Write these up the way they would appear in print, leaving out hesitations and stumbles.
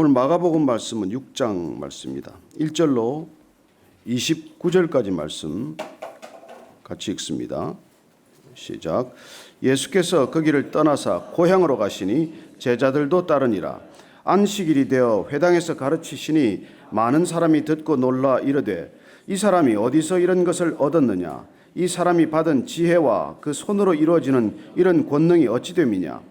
오늘 마가복음 말씀은 6장 말씀입니다. 1절로 29절까지 말씀 같이 읽습니다. 시작. 예수께서 거기를 떠나사 고향으로 가시니 제자들도 따르니라. 안식일이 되어 회당에서 가르치시니 많은 사람이 듣고 놀라 이르되 이 사람이 어디서 이런 것을 얻었느냐? 이 사람이 받은 지혜와 그 손으로 이루어지는 이런 권능이 어찌 됨이냐?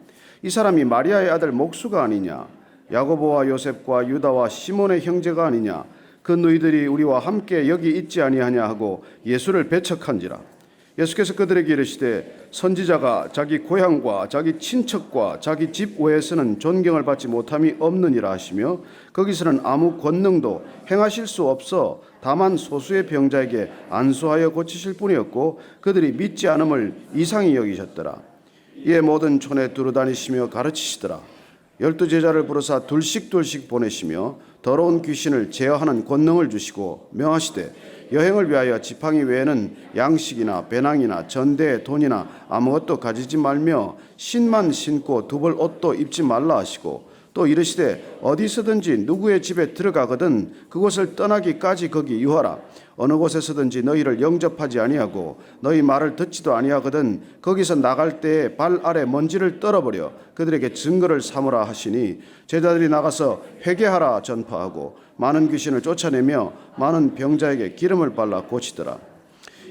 이 사람이 마리아의 아들 목수가 아니냐? 야고보와 요셉과 유다와 시몬의 형제가 아니냐? 그 너희들이 우리와 함께 여기 있지 아니하냐 하고 예수를 배척한지라. 예수께서 그들에게 이르시되 선지자가 자기 고향과 자기 친척과 자기 집 외에서는 존경을 받지 못함이 없느니라 하시며 거기서는 아무 권능도 행하실 수 없어 다만 소수의 병자에게 안수하여 고치실 뿐이었고 그들이 믿지 않음을 이상히 여기셨더라. 이에 모든 촌에 두루다니시며 가르치시더라. 12 제자를 부르사 둘씩 보내시며 더러운 귀신을 제어하는 권능을 주시고 명하시되 여행을 위하여 지팡이 외에는 양식이나 배낭이나 전대에 돈이나 아무것도 가지지 말며 신만 신고 두벌 옷도 입지 말라 하시고 또 이르시되 어디서든지 누구의 집에 들어가거든 그곳을 떠나기까지 거기 유하라. 어느 곳에서든지 너희를 영접하지 아니하고 너희 말을 듣지도 아니하거든 거기서 나갈 때에 발 아래 먼지를 떨어버려 그들에게 증거를 삼으라 하시니 제자들이 나가서 회개하라 전파하고 많은 귀신을 쫓아내며 많은 병자에게 기름을 발라 고치더라.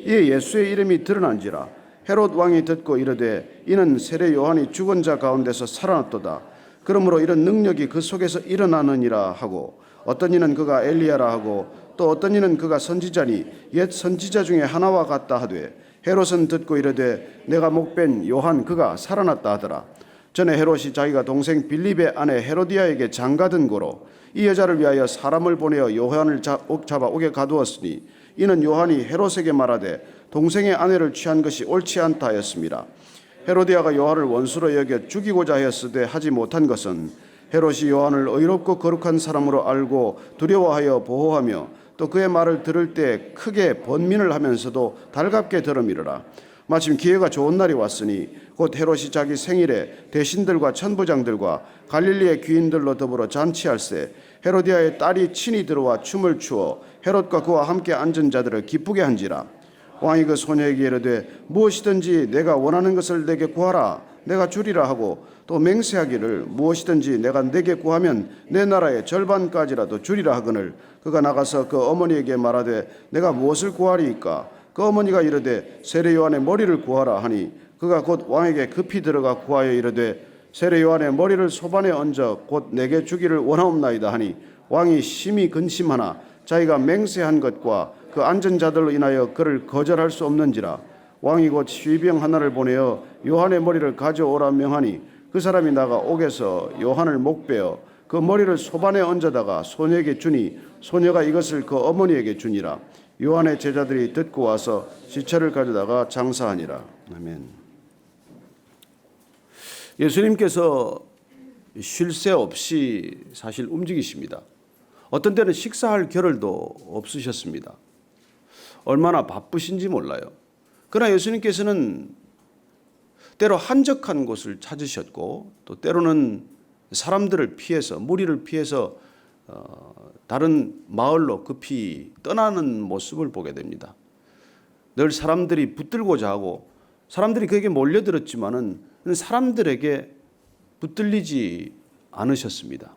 이에 예수의 이름이 드러난지라. 헤롯 왕이 듣고 이르되 이는 세례 요한이 죽은 자 가운데서 살아났도다. 그러므로 이런 능력이 그 속에서 일어나느니라 하고 어떤 이는 그가 엘리야라 하고 또 어떤 이는 그가 선지자니 옛 선지자 중에 하나와 같다 하되 헤롯은 듣고 이르되 내가 목벤 요한 그가 살아났다 하더라. 전에 헤롯이 자기가 동생 빌립의 아내 헤로디아에게 장가든 고로 이 여자를 위하여 사람을 보내어 요한을 잡아 옥에 가두었으니 이는 요한이 헤롯에게 말하되 동생의 아내를 취한 것이 옳지 않다 하였습니다. 헤로디아가 요한을 원수로 여겨 죽이고자 하였으되 하지 못한 것은 헤롯이 요한을 의롭고 거룩한 사람으로 알고 두려워하여 보호하며 또 그의 말을 들을 때 크게 번민을 하면서도 달갑게 들음이르라. 마침 기회가 좋은 날이 왔으니 곧 헤롯이 자기 생일에 대신들과 천부장들과 갈릴리의 귀인들로 더불어 잔치할세 헤로디아의 딸이 친히 들어와 춤을 추어 헤롯과 그와 함께 앉은 자들을 기쁘게 한지라. 왕이 그 소녀에게 이르되 무엇이든지 내가 원하는 것을 내게 구하라 내가 주리라 하고 또 맹세하기를 무엇이든지 내가 내게 구하면 내 나라의 절반까지라도 주리라 하거늘 그가 나가서 그 어머니에게 말하되 내가 무엇을 구하리이까? 그 어머니가 이르되 세례 요한의 머리를 구하라 하니 그가 곧 왕에게 급히 들어가 구하여 이르되 세례 요한의 머리를 소반에 얹어 곧 내게 주기를 원하옵나이다 하니 왕이 심히 근심하나 자기가 맹세한 것과 그 앉은 자들로 인하여 그를 거절할 수 없는지라. 왕이 곧 시병 하나를 보내어 요한의 머리를 가져오라 명하니 그 사람이 나가 옥에서 요한을 목베어 그 머리를 소반에 얹어다가 소녀에게 주니 소녀가 이것을 그 어머니에게 주니라. 요한의 제자들이 듣고 와서 시체를 가져다가 장사하니라. 아멘. 예수님께서 쉴 새 없이 사실 움직이십니다. 어떤 때는 식사할 겨를도 없으셨습니다. 얼마나 바쁘신지 몰라요. 그러나 예수님께서는 때로 한적한 곳을 찾으셨고 또 때로는 사람들을 피해서 무리를 피해서 다른 마을로 급히 떠나는 모습을 보게 됩니다. 늘 사람들이 붙들고자 하고 사람들이 그에게 몰려들었지만은 사람들에게 붙들리지 않으셨습니다.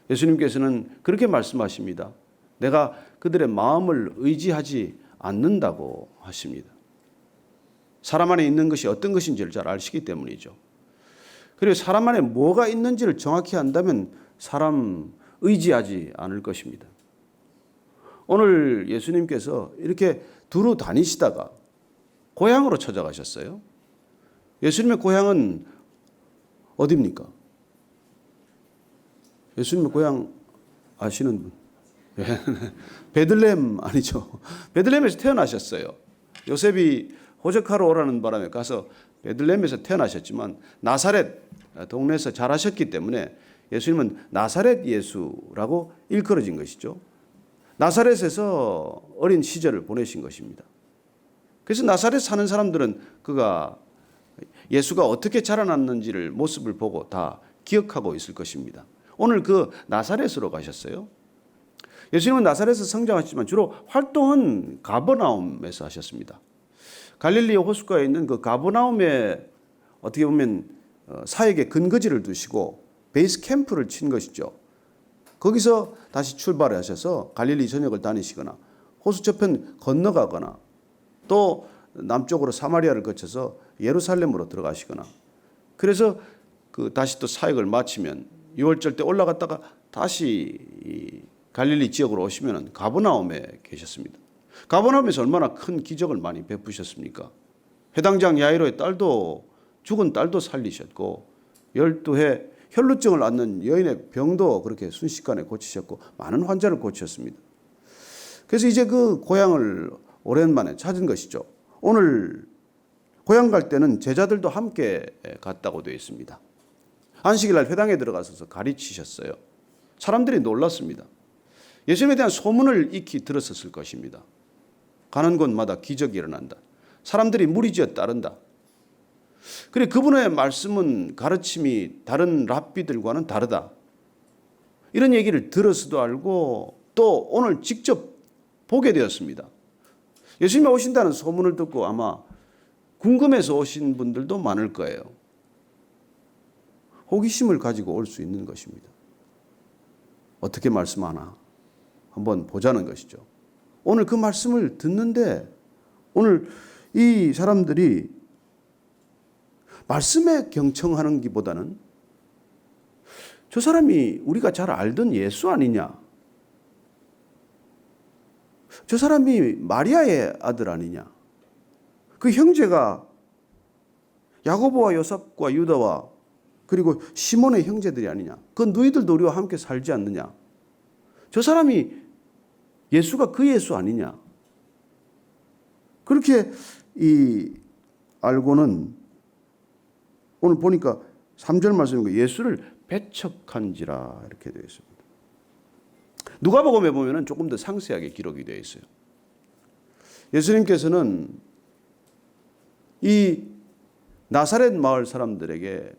예수님께서는 그렇게 말씀하십니다. 내가 그들의 마음을 의지하지 않는다고 하십니다. 사람 안에 있는 것이 어떤 것인지를 잘 아시기 때문이죠. 그리고 사람 안에 뭐가 있는지를 정확히 안다면 사람 의지하지 않을 것입니다. 오늘 예수님께서 이렇게 두루 다니시다가 고향으로 찾아가셨어요. 예수님의 고향은 어디입니까? 예수님의 고향 아시는 분? 베들레헴 아니죠. 베들레헴에서 태어나셨어요. 요셉이 호적하러 오라는 바람에 가서 베들레헴에서 태어나셨지만 나사렛 동네에서 자라셨기 때문에 예수님은 나사렛 예수라고 일컬어진 것이죠. 나사렛에서 어린 시절을 보내신 것입니다. 그래서 나사렛 사는 사람들은 그가 예수가 어떻게 자라났는지를 모습을 보고 다 기억하고 있을 것입니다. 오늘 그 나사렛으로 가셨어요. 예수님은 나사렛에서 성장하셨지만 주로 활동은 가버나움에서 하셨습니다. 갈릴리 호숫가에 있는 그 가버나움에 어떻게 보면 사역의 근거지를 두시고 베이스 캠프를 친 것이죠. 거기서 다시 출발을 하셔서 갈릴리 전역을 다니시거나 호수 저편 건너가거나 또 남쪽으로 사마리아를 거쳐서 예루살렘으로 들어가시거나 그래서 그 다시 또 사역을 마치면 6월절 때 올라갔다가 다시 갈릴리 지역으로 오시면 가버나움에 계셨습니다. 가버나움에서 얼마나 큰 기적을 많이 베푸셨습니까? 회당장 야이로의 딸도 죽은 딸도 살리셨고 12해 혈루증을 앓는 여인의 병도 그렇게 순식간에 고치셨고 많은 환자를 고치셨습니다. 그래서 이제 그 고향을 오랜만에 찾은 것이죠. 오늘 고향 갈 때는 제자들도 함께 갔다고 되어 있습니다. 안식일 날 회당에 들어가서 가르치셨어요. 사람들이 놀랐습니다. 예수님에 대한 소문을 익히 들었었을 것입니다. 가는 곳마다 기적이 일어난다. 사람들이 무리지어 따른다. 그래 그분의 말씀은 가르침이 다른 랍비들과는 다르다. 이런 얘기를 들어서도 알고 또 오늘 직접 보게 되었습니다. 예수님이 오신다는 소문을 듣고 아마 궁금해서 오신 분들도 많을 거예요. 호기심을 가지고 올 수 있는 것입니다. 어떻게 말씀하나 한번 보자는 것이죠. 오늘 그 말씀을 듣는데 오늘 이 사람들이 말씀에 경청하는 것보다는 저 사람이 우리가 잘 알던 예수 아니냐? 저 사람이 마리아의 아들 아니냐? 그 형제가 야고보와 요셉과 유다와 그리고 시몬의 형제들이 아니냐? 그 너희들도 우리와 함께 살지 않느냐? 저 사람이 예수가 그 예수 아니냐? 그렇게 알고는 오늘 보니까 3절 말씀인 예수를 배척한지라 이렇게 되어 있습니다. 누가복음에 보면은 조금 더 상세하게 기록이 되어 있어요. 예수님께서는 이 나사렛 마을 사람들에게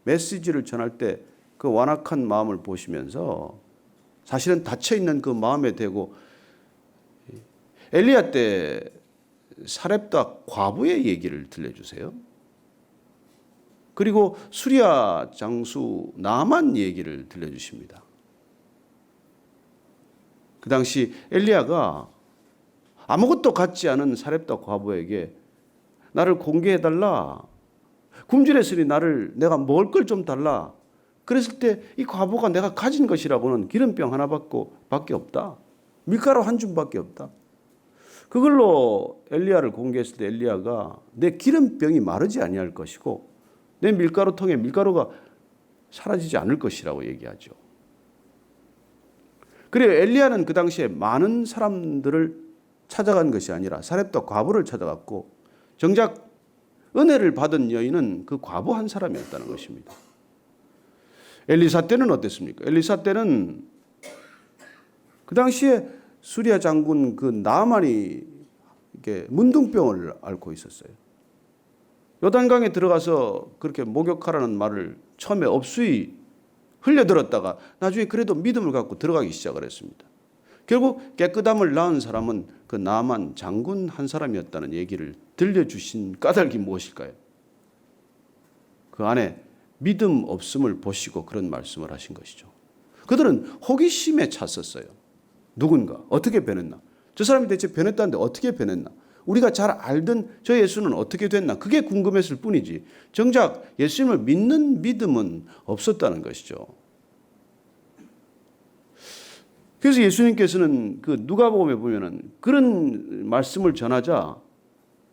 메시지를 전할 때 그 완악한 마음을 보시면서 사실은 닫혀 있는 그 마음에 대고 엘리야 때 사렙다 과부의 얘기를 들려주세요. 그리고 수리아 장수 나만 얘기를 들려주십니다. 그 당시 엘리야가 아무것도 갖지 않은 사렙다 과부에게 나를 공개해달라. 굶주렸으니 내가 먹을 걸 좀 달라. 그랬을 때 이 과부가 내가 가진 것이라고는 기름병 하나밖에 없다. 밀가루 한 줌밖에 없다. 그걸로 엘리야를 공개했을 때 엘리야가 내 기름병이 마르지 아니할 것이고 내 밀가루통에 밀가루가 사라지지 않을 것이라고 얘기하죠. 그리고 엘리야는 그 당시에 많은 사람들을 찾아간 것이 아니라 사렙다 과부를 찾아갔고 정작 은혜를 받은 여인은 그 과부 한 사람이었다는 것입니다. 엘리사 때는 어땠습니까? 엘리사 때는 그 당시에 수리아 장군 그 나아만이 이렇게 문둥병을 앓고 있었어요. 요단강에 들어가서 그렇게 목욕하라는 말을 처음에 없이 흘려들었다가 나중에 그래도 믿음을 갖고 들어가기 시작을 했습니다. 결국 깨끗함을 낳은 사람은 그 나아만 장군 한 사람이었다는 얘기를 들려주신 까닭이 무엇일까요? 그 안에 믿음 없음을 보시고 그런 말씀을 하신 것이죠. 그들은 호기심에 찼었어요. 누군가 어떻게 변했나? 저 사람이 대체 변했다는데 어떻게 변했나? 우리가 잘 알던 저 예수는 어떻게 됐나? 그게 궁금했을 뿐이지 정작 예수님을 믿는 믿음은 없었다는 것이죠. 그래서 예수님께서는 그 누가복음에 보면은 그런 말씀을 전하자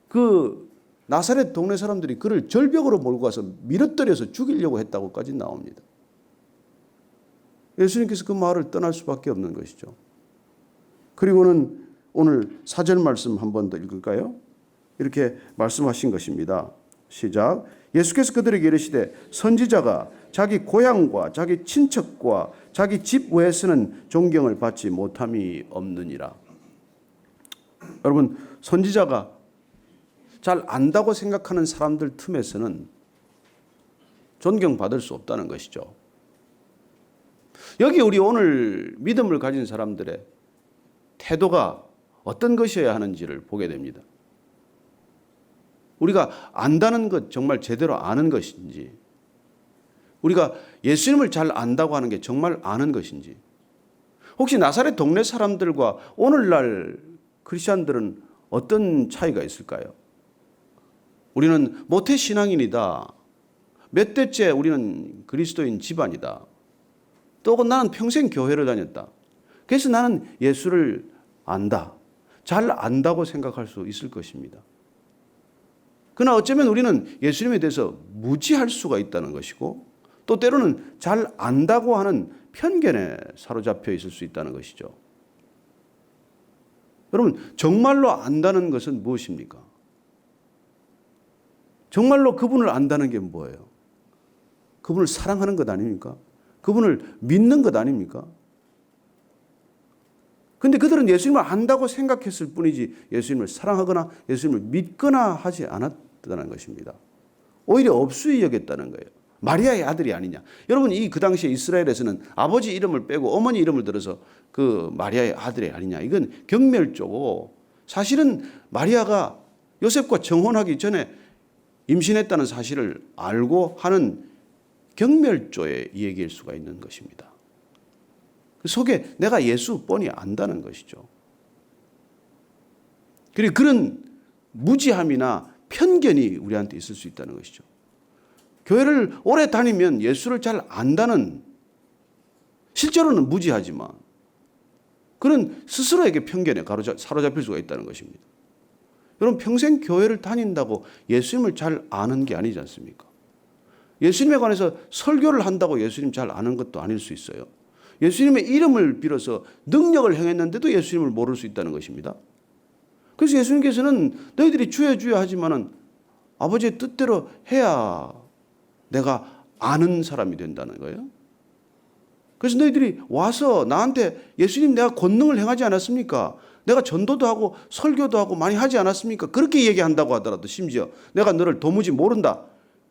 그 나사렛 동네 사람들이 그를 절벽으로 몰고 가서 밀어뜨려서 죽이려고 했다고까지 나옵니다. 예수님께서 그 마을을 떠날 수밖에 없는 것이죠. 그리고는 오늘 4절 말씀 한 번 더 읽을까요? 이렇게 말씀하신 것입니다. 시작. 예수께서 그들에게 이르시되 선지자가 자기 고향과 자기 친척과 자기 집 외에서는 존경을 받지 못함이 없느니라. 여러분, 선지자가 잘 안다고 생각하는 사람들 틈에서는 존경받을 수 없다는 것이죠. 여기 우리 오늘 믿음을 가진 사람들의 태도가 어떤 것이어야 하는지를 보게 됩니다. 우리가 안다는 것 정말 제대로 아는 것인지, 우리가 예수님을 잘 안다고 하는 게 정말 아는 것인지, 혹시 나사렛 동네 사람들과 오늘날 크리스천들은 어떤 차이가 있을까요? 우리는 모태 신앙인이다. 몇 대째 우리는 그리스도인 집안이다. 또 나는 평생 교회를 다녔다. 그래서 나는 예수를 안다. 잘 안다고 생각할 수 있을 것입니다. 그러나 어쩌면 우리는 예수님에 대해서 무지할 수가 있다는 것이고, 또 때로는 잘 안다고 하는 편견에 사로잡혀 있을 수 있다는 것이죠. 여러분, 정말로 안다는 것은 무엇입니까? 정말로 그분을 안다는 게 뭐예요? 그분을 사랑하는 것 아닙니까? 그분을 믿는 것 아닙니까? 근데 그들은 예수님을 안다고 생각했을 뿐이지 예수님을 사랑하거나 예수님을 믿거나 하지 않았다는 것입니다. 오히려 업수히 여겼다는 거예요. 마리아의 아들이 아니냐. 여러분, 그 당시에 이스라엘에서는 아버지 이름을 빼고 어머니 이름을 들어서 그 마리아의 아들이 아니냐. 이건 경멸조고, 사실은 마리아가 요셉과 정혼하기 전에 임신했다는 사실을 알고 하는 경멸조의 얘기일 수가 있는 것입니다. 그 속에 내가 예수 뻔히 안다는 것이죠. 그리고 그런 무지함이나 편견이 우리한테 있을 수 있다는 것이죠. 교회를 오래 다니면 예수를 잘 안다는, 실제로는 무지하지만 그런 스스로에게 편견에 사로잡힐 수가 있다는 것입니다. 여러분, 평생 교회를 다닌다고 예수님을 잘 아는 게 아니지 않습니까? 예수님에 관해서 설교를 한다고 예수님 잘 아는 것도 아닐 수 있어요. 예수님의 이름을 빌어서 능력을 행했는데도 예수님을 모를 수 있다는 것입니다. 그래서 예수님께서는 너희들이 주여 주여 하지만은 아버지의 뜻대로 해야 내가 아는 사람이 된다는 거예요. 그래서 너희들이 와서 나한테 예수님 내가 권능을 행하지 않았습니까? 내가 전도도 하고 설교도 하고 많이 하지 않았습니까? 그렇게 얘기한다고 하더라도 심지어 내가 너를 도무지 모른다.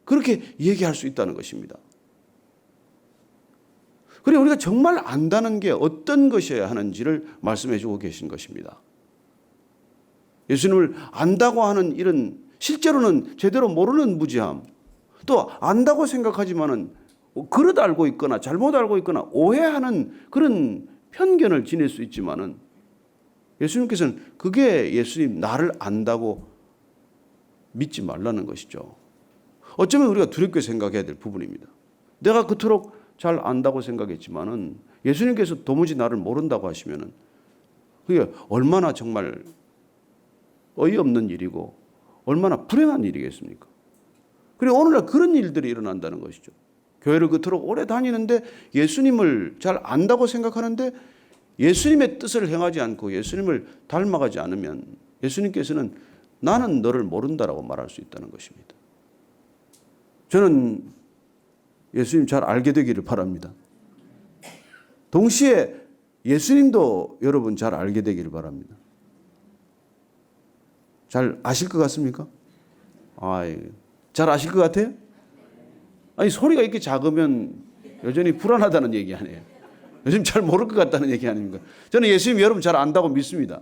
그렇게 얘기할 수 있다는 것입니다. 그리고 우리가 정말 안다는 게 어떤 것이어야 하는지를 말씀해 주고 계신 것입니다. 예수님을 안다고 하는 이런, 실제로는 제대로 모르는 무지함, 또 안다고 생각하지만은 그릇 알고 있거나 잘못 알고 있거나 오해하는 그런 편견을 지닐 수 있지만은 예수님께서는 그게 예수님 나를 안다고 믿지 말라는 것이죠. 어쩌면 우리가 두렵게 생각해야 될 부분입니다. 내가 그토록 잘 안다고 생각했지만은 예수님께서 도무지 나를 모른다고 하시면은 그게 얼마나 정말 어이없는 일이고 얼마나 불행한 일이겠습니까? 그리고 오늘날 그런 일들이 일어난다는 것이죠. 교회를 그토록 오래 다니는데 예수님을 잘 안다고 생각하는데 예수님의 뜻을 행하지 않고 예수님을 닮아가지 않으면 예수님께서는 나는 너를 모른다라고 말할 수 있다는 것입니다. 저는 예수님 잘 알게 되기를 바랍니다. 동시에 예수님도 여러분 잘 알게 되기를 바랍니다. 잘 아실 것 같습니까? 잘 아실 것 같아요? 아니, 소리가 이렇게 작으면 여전히 불안하다는 얘기 아니에요. 요즘 잘 모를 것 같다는 얘기 아닙니까? 저는 예수님 여러분 잘 안다고 믿습니다.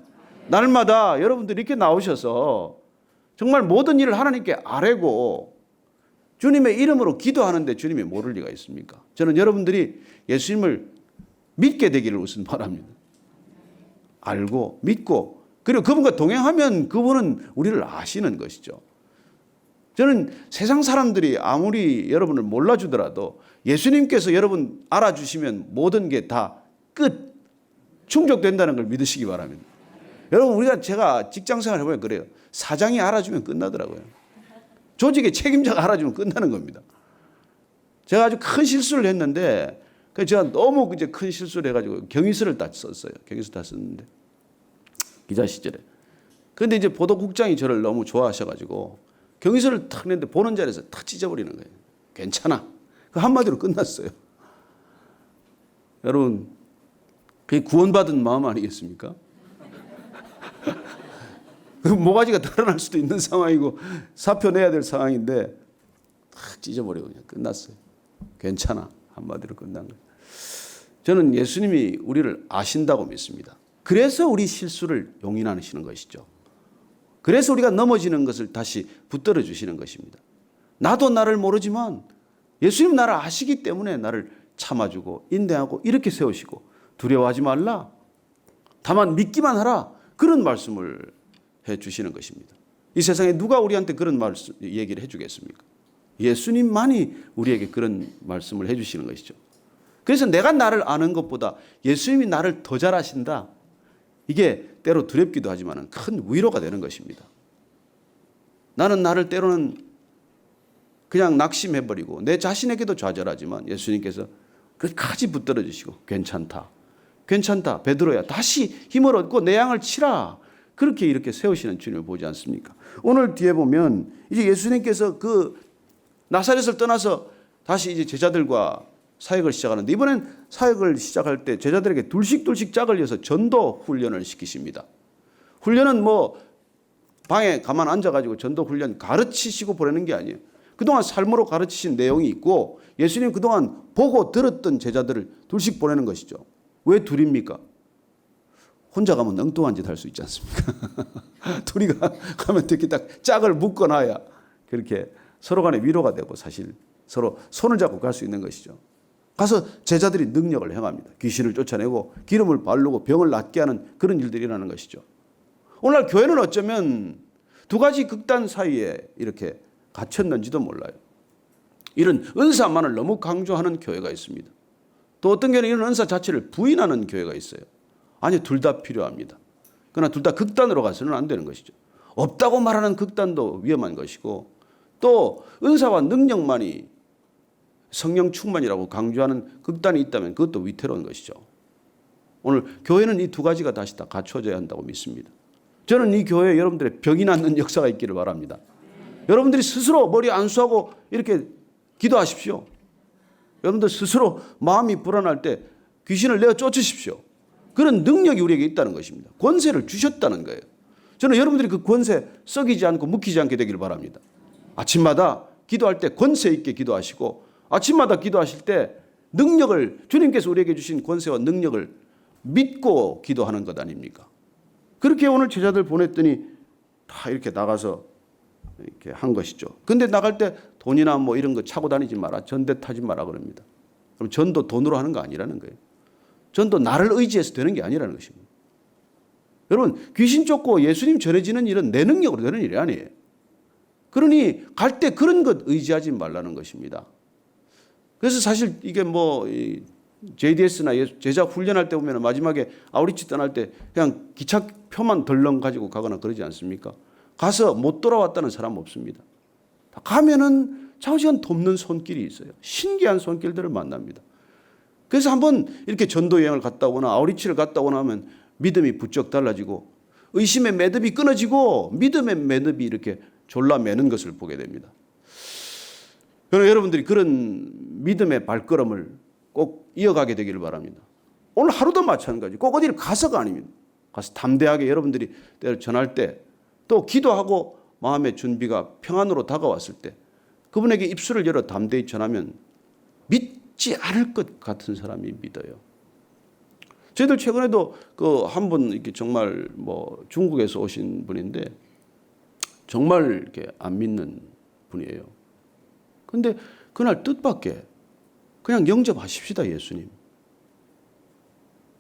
날마다 여러분들이 이렇게 나오셔서 정말 모든 일을 하나님께 아뢰고 주님의 이름으로 기도하는데 주님이 모를 리가 있습니까? 저는 여러분들이 예수님을 믿게 되기를 우선 바랍니다. 알고 믿고 그리고 그분과 동행하면 그분은 우리를 아시는 것이죠. 저는 세상 사람들이 아무리 여러분을 몰라주더라도 예수님께서 여러분 알아주시면 모든 게 다 끝, 충족된다는 걸 믿으시기 바랍니다. 여러분, 제가 직장생활 해보면 그래요. 사장이 알아주면 끝나더라고요. 조직의 책임자가 알아주면 끝나는 겁니다. 제가 아주 큰 실수를 했는데, 제가 너무 이제 큰 실수를 해가지고 경위서를 다 썼어요. 경위서 다 썼는데, 기자 시절에. 그런데 이제 보도국장이 저를 너무 좋아하셔가지고 경위서를 탁 냈는데 보는 자리에서 탁 찢어버리는 거예요. 괜찮아. 그 한마디로 끝났어요. 여러분, 그게 구원받은 마음 아니겠습니까? 모가지가 드러날 수도 있는 상황이고 사표 내야 될 상황인데 탁 찢어버리고 그냥 끝났어요. 괜찮아. 한마디로 끝난 거예요. 저는 예수님이 우리를 아신다고 믿습니다. 그래서 우리 실수를 용인하시는 것이죠. 그래서 우리가 넘어지는 것을 다시 붙들어 주시는 것입니다. 나도 나를 모르지만 예수님 나를 아시기 때문에 나를 참아주고 인내하고 이렇게 세우시고 두려워하지 말라. 다만 믿기만 하라. 그런 말씀을 해 주시는 것입니다. 이 세상에 누가 우리한테 그런 말씀, 얘기를 해 주겠습니까? 예수님만이 우리에게 그런 말씀을 해 주시는 것이죠. 그래서 내가 나를 아는 것보다 예수님이 나를 더 잘 아신다. 이게 때로 두렵기도 하지만 큰 위로가 되는 것입니다. 나는 나를 때로는 그냥 낙심해버리고 내 자신에게도 좌절하지만 예수님께서 끝까지 붙들어 주시고 괜찮다. 괜찮다. 베드로야 다시 힘을 얻고 내 양을 치라. 그렇게 이렇게 세우시는 주님을 보지 않습니까? 오늘 뒤에 보면 이제 예수님께서 그 나사렛을 떠나서 다시 이제 제자들과 사역을 시작하는데 이번엔 사역을 시작할 때 제자들에게 둘씩 짝을 이어서 전도 훈련을 시키십니다. 훈련은 뭐 방에 가만 앉아가지고 전도 훈련 가르치시고 보내는 게 아니에요. 그동안 삶으로 가르치신 내용이 있고 예수님 그동안 보고 들었던 제자들을 둘씩 보내는 것이죠. 왜 둘입니까? 혼자 가면 엉뚱한 짓 할 수 있지 않습니까? 둘이 가면 특히 딱 짝을 묶어놔야 그렇게 서로 간에 위로가 되고 사실 서로 손을 잡고 갈 수 있는 것이죠. 가서 제자들이 능력을 행합니다. 귀신을 쫓아내고 기름을 바르고 병을 낫게 하는 그런 일들이 일어나는 것이죠. 오늘날 교회는 어쩌면 두 가지 극단 사이에 이렇게 갇혔는지도 몰라요. 이런 은사만을 너무 강조하는 교회가 있습니다. 또 어떤 교회는 이런 은사 자체를 부인하는 교회가 있어요. 아니, 둘 다 필요합니다. 그러나 둘 다 극단으로 가서는 안 되는 것이죠. 없다고 말하는 극단도 위험한 것이고 또 은사와 능력만이 성령 충만이라고 강조하는 극단이 있다면 그것도 위태로운 것이죠. 오늘 교회는 이 두 가지가 다시 다 갖춰져야 한다고 믿습니다. 저는 이 교회에 여러분들의 병이 낫는 역사가 있기를 바랍니다. 여러분들이 스스로 머리 안수하고 이렇게 기도하십시오. 여러분들 스스로 마음이 불안할 때 귀신을 내어 쫓으십시오. 그런 능력이 우리에게 있다는 것입니다. 권세를 주셨다는 거예요. 저는 여러분들이 그 권세 썩이지 않고 묵히지 않게 되기를 바랍니다. 아침마다 기도할 때 권세 있게 기도하시고 아침마다 기도하실 때 능력을 주님께서 우리에게 주신 권세와 능력을 믿고 기도하는 것 아닙니까? 그렇게 오늘 제자들 보냈더니 다 이렇게 나가서 이렇게 한 것이죠. 근데 나갈 때 돈이나 뭐 이런 거 차고 다니지 마라. 전대 타지 마라 그럽니다. 그럼 전도 돈으로 하는 거 아니라는 거예요. 전도 나를 의지해서 되는 게 아니라는 것입니다. 여러분, 귀신 쫓고 예수님 전해지는 일은 내 능력으로 되는 일이 아니에요. 그러니 갈 때 그런 것 의지하지 말라는 것입니다. 그래서 사실 이게 뭐 JDS나 제자 훈련할 때 보면 마지막에 아우리치 떠날 때 그냥 기차표만 덜렁 가지고 가거나 그러지 않습니까? 가서 못 돌아왔다는 사람 없습니다. 가면은 장시간 돕는 손길이 있어요. 신기한 손길들을 만납니다. 그래서 한번 이렇게 전도 여행을 갔다 오거나 아우리치를 갔다 오거나 하면 믿음이 부쩍 달라지고 의심의 매듭이 끊어지고 믿음의 매듭이 이렇게 졸라매는 것을 보게 됩니다. 그러나 여러분들이 그런 믿음의 발걸음을 꼭 이어가게 되기를 바랍니다. 오늘 하루도 마찬가지. 꼭 어디를 가서가 아닙니다. 가서 담대하게 여러분들이 때를 전할 때 또 기도하고 마음의 준비가 평안으로 다가왔을 때 그분에게 입술을 열어 담대히 전하면 믿지 않을 것 같은 사람이 믿어요. 저희들 최근에도 그 한 분 이렇게 정말 뭐 중국에서 오신 분인데 정말 이렇게 안 믿는 분이에요. 근데 그날 뜻밖의 그냥 영접하십시다 예수님.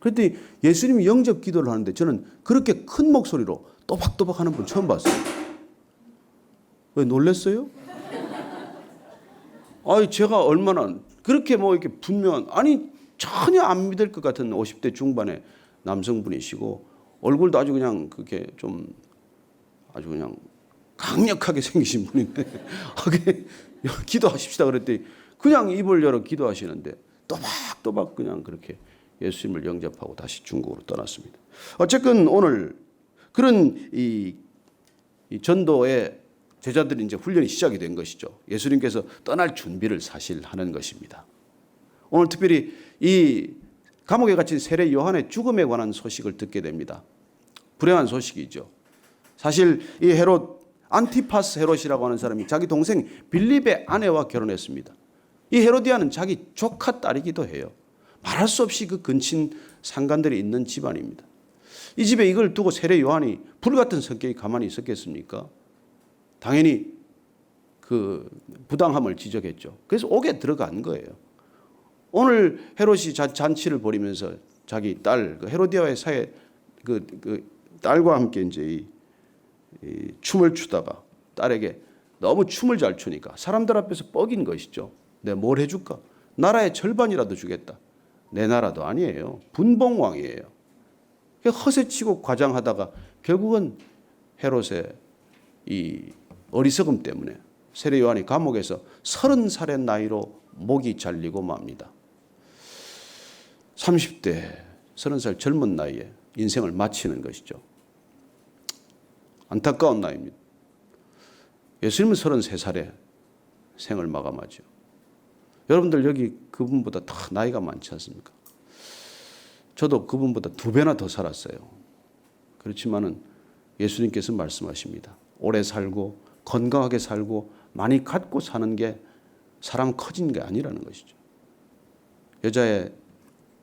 그랬더니 예수님이 영접 기도를 하는데 저는 그렇게 큰 목소리로 또박또박 하는 분 처음 봤어요. 왜 놀랬어요? 아니 제가 얼마나 그렇게 뭐 이렇게 분명한 아니 전혀 안 믿을 것 같은 50대 중반의 남성분이시고 얼굴도 아주 그냥 그게 좀 아주 그냥 강력하게 생기신 분인데 기도하십시다 그랬더니 그냥 입을 열어 기도하시는데 또박또박 그냥 그렇게 예수님을 영접하고 다시 중국으로 떠났습니다. 어쨌든 오늘 그런 이 전도의 제자들이 이제 훈련이 시작이 된 것이죠. 예수님께서 떠날 준비를 사실 하는 것입니다. 오늘 특별히 이 감옥에 갇힌 세례 요한의 죽음에 관한 소식을 듣게 됩니다. 불행한 소식이죠. 사실 이 헤롯 안티파스 헤롯이라고 하는 사람이 자기 동생 빌립의 아내와 결혼했습니다. 이 헤로디아는 자기 조카 딸이기도 해요. 말할 수 없이 그 근친 상간들이 있는 집안입니다. 이 집에 이걸 두고 세례 요한이 불같은 성격이 가만히 있었겠습니까? 당연히 그 부당함을 지적했죠. 그래서 옥에 들어간 거예요. 오늘 헤롯이 잔치를 벌이면서 자기 딸 헤로디아의 사회 그 딸과 함께 이제 이 춤을 추다가 딸에게 너무 춤을 잘 추니까 사람들 앞에서 뻐긴 것이죠. 내가 뭘 해줄까? 나라의 절반이라도 주겠다. 내 나라도 아니에요. 분봉왕이에요. 허세치고 과장하다가 결국은 헤롯의 이 어리석음 때문에 세례 요한이 감옥에서 30살의 나이로 목이 잘리고 맙니다. 30대 30살 젊은 나이에 인생을 마치는 것이죠. 안타까운 나이입니다. 예수님은 33살에 생을 마감하죠. 여러분들 여기 그분보다 다 나이가 많지 않습니까? 저도 그분보다 2배나 더 살았어요. 그렇지만은 예수님께서 말씀하십니다. 오래 살고 건강하게 살고 많이 갖고 사는 게 사람 커진 게 아니라는 것이죠. 여자의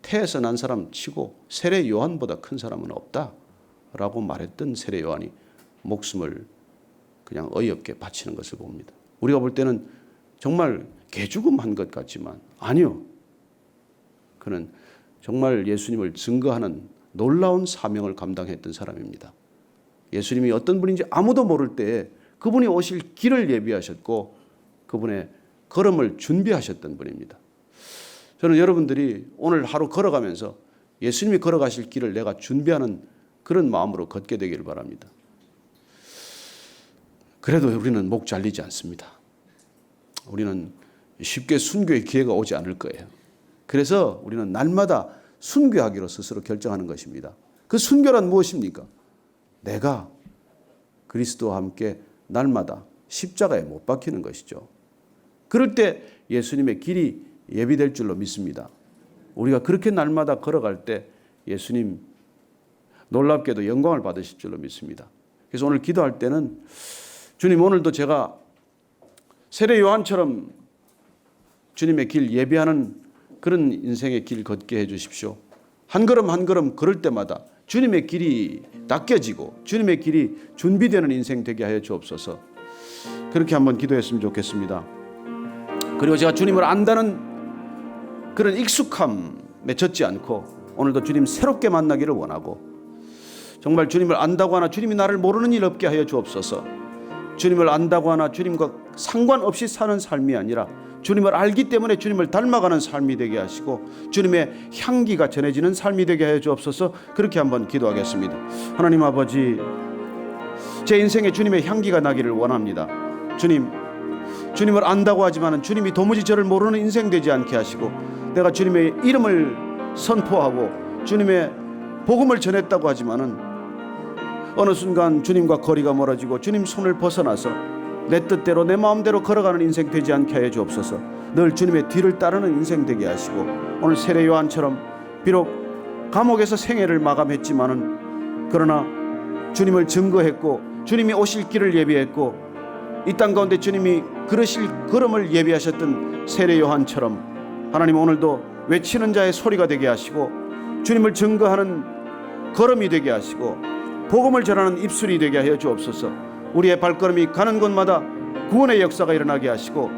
태에서 난 사람 치고 세례 요한보다 큰 사람은 없다라고 말했던 세례 요한이 목숨을 그냥 어이없게 바치는 것을 봅니다. 우리가 볼 때는 정말 개죽음한 것 같지만 아니요. 그는 정말 예수님을 증거하는 놀라운 사명을 감당했던 사람입니다. 예수님이 어떤 분인지 아무도 모를 때에 그분이 오실 길을 예비하셨고 그분의 걸음을 준비하셨던 분입니다. 저는 여러분들이 오늘 하루 걸어가면서 예수님이 걸어가실 길을 내가 준비하는 그런 마음으로 걷게 되기를 바랍니다. 그래도 우리는 목 잘리지 않습니다. 우리는 쉽게 순교의 기회가 오지 않을 거예요. 그래서 우리는 날마다 순교하기로 스스로 결정하는 것입니다. 그 순교란 무엇입니까? 내가 그리스도와 함께 날마다 십자가에 못 박히는 것이죠. 그럴 때 예수님의 길이 예비될 줄로 믿습니다. 우리가 그렇게 날마다 걸어갈 때 예수님 놀랍게도 영광을 받으실 줄로 믿습니다. 그래서 오늘 기도할 때는 주님 오늘도 제가 세례 요한처럼 주님의 길 예비하는 그런 인생의 길 걷게 해 주십시오. 한 걸음 한 걸음 걸을 때마다 주님의 길이 닦여지고 주님의 길이 준비되는 인생 되게 하여 주옵소서. 그렇게 한번 기도했으면 좋겠습니다. 그리고 제가 주님을 안다는 그런 익숙함에 젖지 않고 오늘도 주님 새롭게 만나기를 원하고 정말 주님을 안다고 하나 주님이 나를 모르는 일 없게 하여 주옵소서. 주님을 안다고 하나 주님과 상관없이 사는 삶이 아니라 주님을 알기 때문에 주님을 닮아가는 삶이 되게 하시고 주님의 향기가 전해지는 삶이 되게 하여 주옵소서. 그렇게 한번 기도하겠습니다. 하나님 아버지, 제 인생에 주님의 향기가 나기를 원합니다. 주님을 안다고 하지만 주님이 도무지 저를 모르는 인생 되지 않게 하시고 내가 주님의 이름을 선포하고 주님의 복음을 전했다고 하지만은 어느 순간 주님과 거리가 멀어지고 주님 손을 벗어나서 내 뜻대로 내 마음대로 걸어가는 인생 되지 않게 하여 주옵소서. 늘 주님의 뒤를 따르는 인생 되게 하시고 오늘 세례 요한처럼 비록 감옥에서 생애를 마감했지만은 그러나 주님을 증거했고 주님이 오실 길을 예비했고 이 땅 가운데 주님이 그러실 걸음을 예비하셨던 세례 요한처럼 하나님 오늘도 외치는 자의 소리가 되게 하시고 주님을 증거하는 걸음이 되게 하시고 복음을 전하는 입술이 되게 하여 주옵소서. 우리의 발걸음이 가는 곳마다 구원의 역사가 일어나게 하시고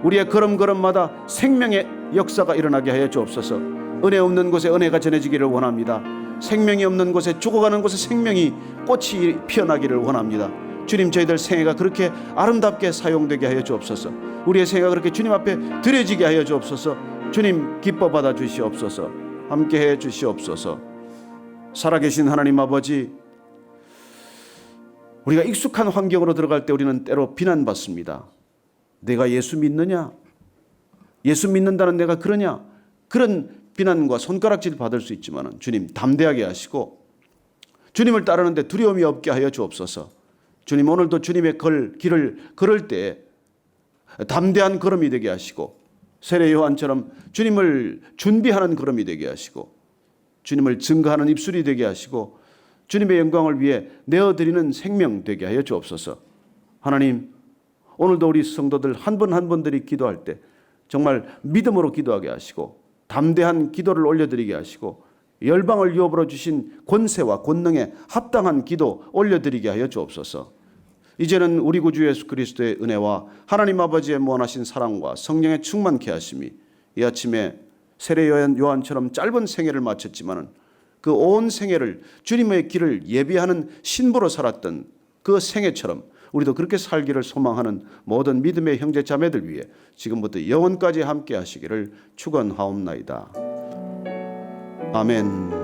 우리의 걸음걸음마다 생명의 역사가 일어나게 하여 주옵소서. 은혜 없는 곳에 은혜가 전해지기를 원합니다. 생명이 없는 곳에 죽어가는 곳에 생명이 꽃이 피어나기를 원합니다. 주님, 저희들 생애가 그렇게 아름답게 사용되게 하여 주옵소서. 우리의 생애가 그렇게 주님 앞에 드려지게 하여 주옵소서. 주님, 기뻐 받아 주시옵소서. 함께해 주시옵소서. 살아계신 하나님 아버지, 우리가 익숙한 환경으로 들어갈 때 우리는 때로 비난받습니다. 내가 예수 믿느냐? 예수 믿는다는 내가 그러냐? 그런 비난과 손가락질 받을 수 있지만 주님 담대하게 하시고 주님을 따르는데 두려움이 없게 하여 주옵소서. 주님, 오늘도 주님의 길을 걸을 때 담대한 걸음이 되게 하시고 세례 요한처럼 주님을 준비하는 걸음이 되게 하시고 주님을 증거하는 입술이 되게 하시고 주님의 영광을 위해 내어드리는 생명 되게 하여 주옵소서. 하나님, 오늘도 우리 성도들 한 분 한 분들이 기도할 때 정말 믿음으로 기도하게 하시고 담대한 기도를 올려드리게 하시고 열방을 유업으로 주신 권세와 권능에 합당한 기도 올려드리게 하여 주옵소서. 이제는 우리 구주 예수 그리스도의 은혜와 하나님 아버지의 무한하신 사랑과 성령의 충만케 하심이 이 아침에 세례 요한처럼 짧은 생애를 마쳤지만은 그 온 생애를 주님의 길을 예비하는 신부로 살았던 그 생애처럼 우리도 그렇게 살기를 소망하는 모든 믿음의 형제 자매들 위해 지금부터 영원까지 함께 하시기를 축원하옵나이다. 아멘.